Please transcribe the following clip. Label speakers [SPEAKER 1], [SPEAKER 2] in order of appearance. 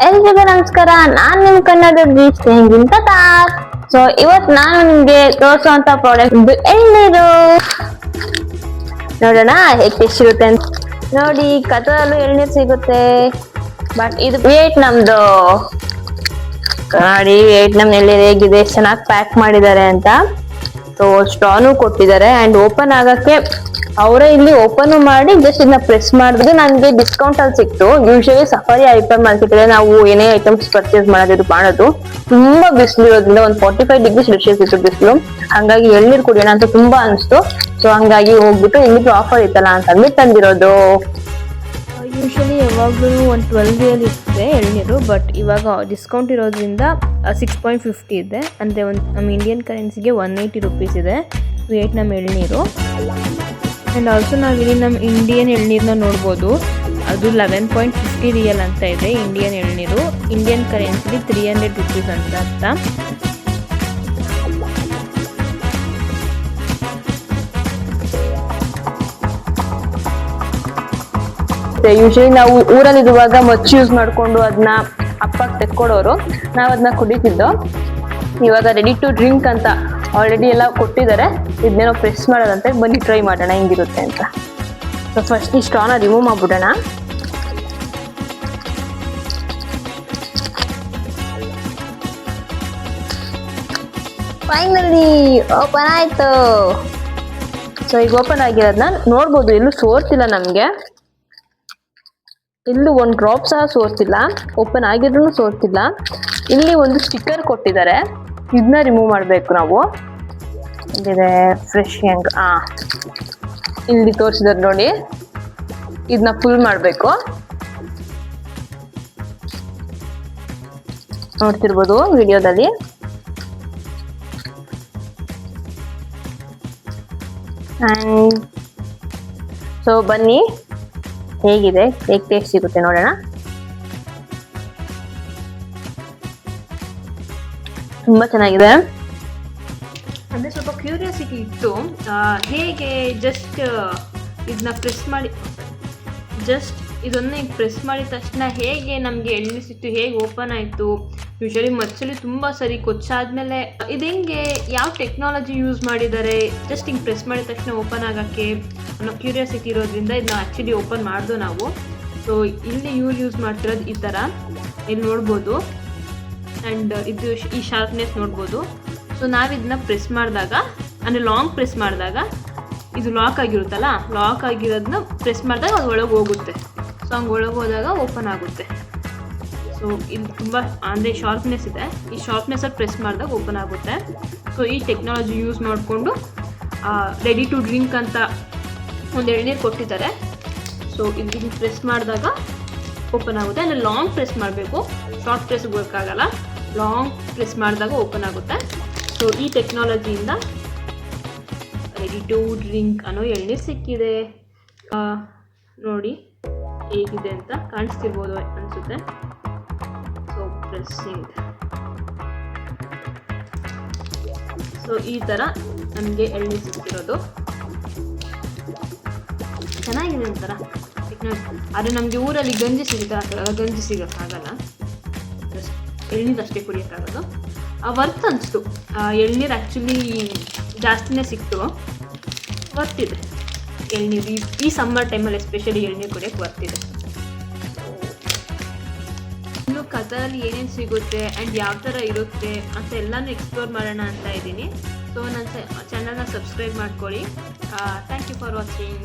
[SPEAKER 1] ಎಲ್ರಿಗೂ ನಮಸ್ಕಾರ. ನಾನ್ ನಿಮ್ ಕನ್ನಡದ ಸ್ನೇಹಿತ ತಾರ್. ಸೊ ಇವತ್ತು ನಾನು ನಿಮ್ಗೆ ತೋರಿಸುವಂತ ಪ್ರಾಡಕ್ಟ್ ಎಳ್ನೀರು. ನೋಡೋಣ ಹೇಗೆ ಟೇಸ್ಟ್ ಇರುತ್ತೆ ಅಂತ. ನೋಡಿ, ಕತರಲ್ಲೂ ಎಳ್ನೀರು ಸಿಗುತ್ತೆ, ಬಟ್ ಇದು ವಿಯೆಟ್ನಾಮ್ದು. ನೋಡಿ ವಿಯೆಟ್ನಾಮ್ ಎಳ್ನೀರು ಹೇಗಿದೆ, ಚೆನ್ನಾಗಿ ಪ್ಯಾಕ್ ಮಾಡಿದ್ದಾರೆ ಅಂತ. ಸೊ ಸ್ಟ್ರಾನು ಕೊಟ್ಟಿದ್ದಾರೆ ಅಂಡ್ ಓಪನ್ ಆಗಕ್ಕೆ ಅವರೇ ಇಲ್ಲಿ ಓಪನ್ ಮಾಡಿ ಜಸ್ಟ್ ಇದನ್ನ ಪ್ರೆಸ್ ಮಾಡಿದ್ರೆ ನನಗೆ ಡಿಸ್ಕೌಂಟ್ ಅಲ್ಲಿ ಸಿಕ್ತು. ಯೂಶಲಿ ಸಫಾರಿ ಹೈಪರ್ ಮಾರ್ಕೆಟ್ ಅಲ್ಲಿ ನಾವು ಏನೇ ಐಟಮ್ಸ್ ಪರ್ಚೇಸ್ ಮಾಡೋದು ತುಂಬಾ ಬಿಸಿಲು ಇರೋದ್ರಿಂದ ಒಂದು 45 ಡಿಗ್ರಿ ಸೆಲ್ಸಿಯಸ್ ಇತ್ತು ಬಿಸಿಲು. ಹಂಗಾಗಿ ಎಳ್ನೀರು ಕುಡಿಯೋಣ ಅಂತ ತುಂಬಾ ಅನಿಸ್ತು. ಸೊ ಹಂಗಾಗಿ ಹೋಗ್ಬಿಟ್ಟು ಇಲ್ಲಿ ಆಫರ್ ಇತ್ತಲ್ಲ ಅಂತ ಅಂದ್ಬಿಟ್ಟು ತಂದಿರೋದು.
[SPEAKER 2] ಯೂಶಲಿ ಯಾವಾಗಲೂ ಒಂದು 12 ರಿಯಲ್ ಇರುತ್ತೆ ಎಳ್ನೀರು, ಬಟ್ ಇವಾಗ ಡಿಸ್ಕೌಂಟ್ ಇರೋದ್ರಿಂದ 6.50 ಇದೆ. ಅಂದರೆ ಒಂದು ನಮ್ಮ ಇಂಡಿಯನ್ ಕರೆನ್ಸಿಗೆ 180 ರುಪೀಸ್ ಇದೆ ವಿಯೆಟ್ನಾಮ್ ಎಳ್ನೀರು. ಆ್ಯಂಡ್ ಆಲ್ಸೋ ನಾವಿಲ್ಲಿ ನಮ್ಮ ಇಂಡಿಯನ್ ಎಳ್ನೀರನ್ನ ನೋಡ್ಬೋದು. ಅದು 11.50 ರಿಯಲ್ ಅಂತ ಇದೆ ಇಂಡಿಯನ್ ಎಳ್ನೀರು. ಇಂಡಿಯನ್ ಕರೆನ್ಸಿಲಿ 300 ರುಪೀಸ್ ಅಂತ ಅರ್ಥ.
[SPEAKER 1] ಯೂಶಲಿ ನಾವು ಊರಲ್ಲಿರುವಾಗ ಮಚ್ಚು ಯೂಸ್ ಮಾಡ್ಕೊಂಡು ಅದನ್ನ ಅಪ್ಪಕ್ಕೆ ತೆಕ್ಕೊಡೋರು, ನಾವು ಅದನ್ನ ಕುಡಿತಿದ್ದೋ. ಇವಾಗ ರೆಡಿ ಟು ಡ್ರಿಂಕ್ ಅಂತ ಆಲ್ರೆಡಿ ಎಲ್ಲ ಕೊಟ್ಟಿದ್ದಾರೆ. ಇದನ್ನೇನೋ ಪ್ರೆಸ್ ಮಾಡೋದಂತೆ, ಬನ್ನಿ ಟ್ರೈ ಮಾಡೋಣ ಹೆಂಗಿರುತ್ತೆ ಅಂತ. ಸೊ ಫಸ್ಟ್ ಈ ಸ್ಟ್ರಾನ ರಿಮೂವ್ ಮಾಡ್ಬಿಡೋಣ. ಫೈನಲಿ ಓಪನ್ ಆಯ್ತು. ಸೊ ಈಗ ಓಪನ್ ಆಗಿರೋದನ್ನ ನೋಡ್ಬೋದು, ಎಲ್ಲೂ ಸೋರ್ತಿಲ್ಲ ನಮಗೆ, ಇಲ್ಲೂ ಒಂದು ಡ್ರಾಪ್ ಸಹ ಸೋರ್ತಿಲ್ಲ. ಓಪನ್ ಆಗಿದ್ರು ಸೋರ್ತಿಲ್ಲ. ಇಲ್ಲಿ ಒಂದು ಸ್ಟಿಕ್ಕರ್ ಕೊಟ್ಟಿದ್ದಾರೆ, ಇದನ್ನ ರಿಮೂವ್ ಮಾಡಬೇಕು ನಾವು. ಇಲ್ಲಿದೆ ಫ್ರೆಶ್ ಹೆಂಗ್ ಇಲ್ಲಿ ತೋರಿಸಿದಾರೆ ನೋಡಿ, ಇದನ್ನ ಫುಲ್ ಮಾಡಬೇಕು. ನೋಡ್ತಿರ್ಬೋದು ವಿಡಿಯೋದಲ್ಲಿ. ಆ್ಯಂಡ್ ಸೊ ಬನ್ನಿ ಹೇಗಿದೆ, ಹೇಗೆ ಟೇಸ್ಟ್ ಸಿಗುತ್ತೆ ನೋಡೋಣ. ತುಂಬಾ ಚೆನ್ನಾಗಿದೆ.
[SPEAKER 2] ಅಂದರೆ ಸ್ವಲ್ಪ ಕ್ಯೂರಿಯಾಸಿಟಿ ಇತ್ತು, ಹೇಗೆ ಜಸ್ಟ್ ಇದನ್ನ ಪ್ರೆಸ್ ಮಾಡಿ, ಜಸ್ಟ್ ಇದನ್ನು ಈಗ ಪ್ರೆಸ್ ಮಾಡಿದ ತಕ್ಷಣ ಹೇಗೆ ನಮಗೆ ಎಳ್ನೀರು ಸಿಕ್ತು, ಹೇಗೆ ಓಪನ್ ಆಯಿತು. ಯೂಶಲಿ ಮಚ್ಚಲ್ಲಿ ತುಂಬ ಸರಿ ಕೊಚ್ಚಾದ್ಮೇಲೆ ಇದು ಹೆಂಗೆ, ಯಾವ ಟೆಕ್ನಾಲಜಿ ಯೂಸ್ ಮಾಡಿದ್ದಾರೆ ಜಸ್ಟ್ ಹಿಂಗೆ ಪ್ರೆಸ್ ಮಾಡಿದ ತಕ್ಷಣ ಓಪನ್ ಆಗೋಕ್ಕೆ ಅನ್ನೋ ಕ್ಯೂರಿಯಾಸಿಟಿ ಇರೋದ್ರಿಂದ ಇದನ್ನ ಆ್ಯಕ್ಚುಲಿ ಓಪನ್ ಮಾಡ್ದು ನಾವು. ಸೊ ಇಲ್ಲಿ ಯೂಸ್ ಮಾಡ್ತಿರೋದು ಈ ಥರ, ಇಲ್ಲಿ ನೋಡ್ಬೋದು. ಆ್ಯಂಡ್ ಇದು ಈ ಶಾರ್ಪ್ನೆಸ್ ನೋಡ್ಬೋದು. ಸೊ ನಾವಿದನ್ನ ಪ್ರೆಸ್ ಮಾಡಿದಾಗ, ಅಂದರೆ ಲಾಂಗ್ ಪ್ರೆಸ್ ಮಾಡಿದಾಗ ಇದು ಲಾಕ್ ಆಗಿರುತ್ತಲ್ಲ, ಲಾಕ್ ಆಗಿರೋದನ್ನ ಪ್ರೆಸ್ ಮಾಡಿದಾಗ ಅದು ಒಳಗೆ ಹೋಗುತ್ತೆ. ಸೊ ಹಂಗೆ ಒಳಗೆ ಹೋದಾಗ ಓಪನ್ ಆಗುತ್ತೆ. ಸೊ ಇಲ್ಲಿ ತುಂಬ ಅಂದರೆ ಶಾರ್ಪ್ನೆಸ್ ಇದೆ, ಈ ಶಾರ್ಪ್ನೆಸ್ಸಲ್ಲಿ ಪ್ರೆಸ್ ಮಾಡಿದಾಗ ಓಪನ್ ಆಗುತ್ತೆ. ಸೊ ಈ ಟೆಕ್ನಾಲಜಿ ಯೂಸ್ ಮಾಡಿಕೊಂಡು ರೆಡಿ ಟು ಡ್ರಿಂಕ್ ಅಂತ ಒಂದು ಎಳ್ನೀರು ಕೊಟ್ಟಿದ್ದಾರೆ. ಸೊ ಇಲ್ಲಿ ಪ್ರೆಸ್ ಮಾಡಿದಾಗ ಓಪನ್ ಆಗುತ್ತೆ. ಅಂದರೆ ಲಾಂಗ್ ಪ್ರೆಸ್ ಮಾಡಬೇಕು, ಶಾರ್ಟ್ ಪ್ರೆಸ್ ಬೇಕಾಗಲ್ಲ. ಲಾಂಗ್ ಪ್ರೆಸ್ ಮಾಡಿದಾಗ ಓಪನ್ ಆಗುತ್ತೆ. ಸೊ ಈ ಟೆಕ್ನಾಲಜಿಯಿಂದ ರೆಡಿ ಟು ಡ್ರಿಂಕ್ ಅನ್ನೋ ಎಳ್ನೀರು ಸಿಕ್ಕಿದೆ. ನೋಡಿ ಹೇಗಿದೆ ಅಂತ ಕಾಣಿಸ್ತಿರ್ಬೋದು ಅನಿಸುತ್ತೆ. ಸೊ ಪ್ರೆಸ್ಸಿಂಗ್, ಸೊ ಈ ಥರ ನಮಗೆ ಎಳ್ನೀರು ಸಿಕ್ಕಿರೋದು ಚೆನ್ನಾಗಿದೆ ಒಂಥರ ಟೆಕ್ನಾಲಜಿ. ಆದರೆ ನಮಗೆ ಊರಲ್ಲಿ ಗಂಜಿ ಸಿಗುತ್ತೆ, ಗಂಜಿ ಸಿಗೋಕ್ಕಾಗಲ್ಲ, ಎಳ್ನೀರು ಅಷ್ಟೇ ಕುಡಿಯೋಕ್ಕಾಗೋದು. ವರ್ತ್ ಅನಿಸ್ತು. ಎಳ್ನೀರು ಆ್ಯಕ್ಚುಲಿ ಜಾಸ್ತಿನೇ ಸಿಕ್ತು, ವರ್ತಿದೆ ಎಳ್ನೀರು. ಈ ಸಮ್ಮರ್ ಟೈಮಲ್ಲಿ ಎಸ್ಪೆಷಲಿ ಎಳ್ನೀರು ಕುಡಿಯೋಕ್ಕೆ ವರ್ತಿದೆ. ಇನ್ನು ಕತರಲ್ಲಿ ಏನೇನು ಸಿಗುತ್ತೆ ಆ್ಯಂಡ್ ಯಾವ ಥರ ಇರುತ್ತೆ ಅಂತ ಎಲ್ಲನೂ ಎಕ್ಸ್ಪ್ಲೋರ್ ಮಾಡೋಣ ಅಂತ ಇದ್ದೀನಿ. ಸೊ ನನ್ನ ಚಾನಲ್ನ ಸಬ್ಸ್ಕ್ರೈಬ್ ಮಾಡ್ಕೊಳ್ಳಿ. Thank you for watching.